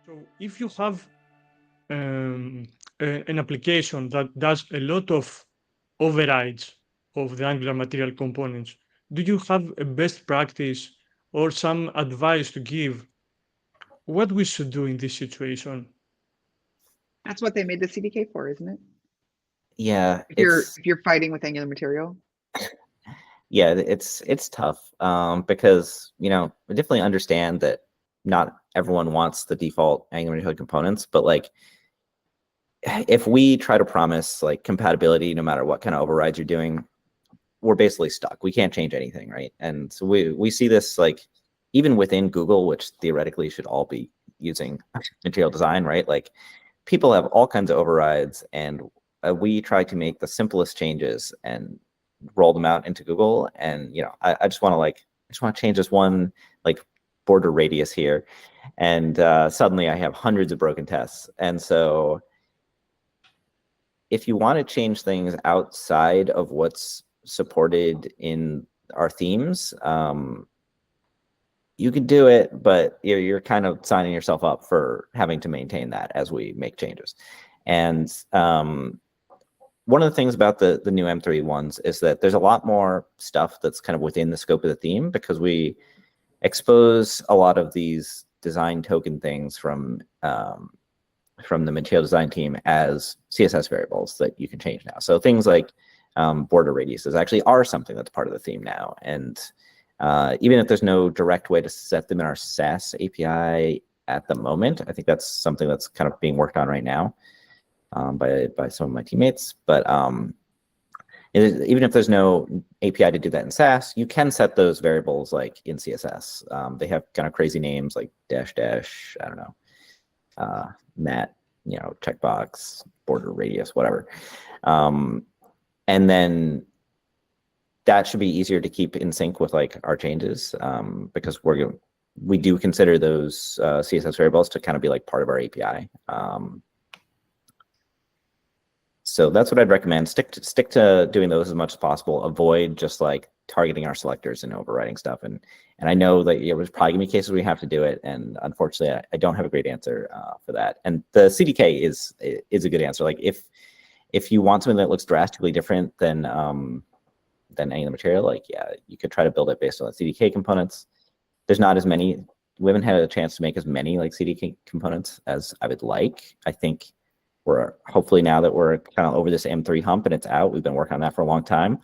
So if you have an application that does a lot of overrides of the Angular material components, do you have a best practice or some advice to give what we should do in this situation? That's what they made the CDK for, isn't it? Yeah, If you're fighting with Angular material. yeah, it's tough because we definitely understand that not everyone wants the default Angular material components, but like if we try to promise like compatibility no matter what kind of overrides you're doing, we're basically stuck. We can't change anything, right? And so we see this like even within Google, which theoretically should all be using material design, right? Like people have all kinds of overrides, and we try to make the simplest changes and roll them out into Google. And I just want to change this one like border radius here, and suddenly I have hundreds of broken tests. And so if you want to change things outside of what's supported in our themes, you could do it, but you're kind of signing yourself up for having to maintain that as we make changes. And one of the things about the new M3 ones is that there's a lot more stuff that's kind of within the scope of the theme, because we expose a lot of these design token things from the material design team as CSS variables that you can change now. So things like border radiuses actually are something that's part of the theme now. And even if there's no direct way to set them in our Sass API at the moment, I think that's something that's kind of being worked on right now by some of my teammates. But even if there's no API to do that in Sass, you can set those variables like in CSS. They have kind of crazy names like dash dash, I don't know, mat, checkbox, border radius, whatever. And then that should be easier to keep in sync with like our changes, because we do consider those CSS variables to kind of be like part of our API. So that's what I'd recommend. Stick to doing those as much as possible. Avoid just like targeting our selectors and overriding stuff. And I know that there's probably gonna be cases where we have to do it, and unfortunately, I don't have a great answer for that. And the CDK is a good answer. Like if you want something that looks drastically different than Angular material, like you could try to build it based on the CDK components. There's not as many. We haven't had a chance to make as many like CDK components as I would like. I think we're hopefully, now that we're kind of over this M3 hump and it's out, we've been working on that for a long time.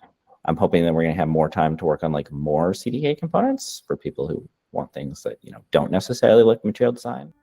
I'm hoping that we're going to have more time to work on like more CDK components for people who want things that don't necessarily look material design.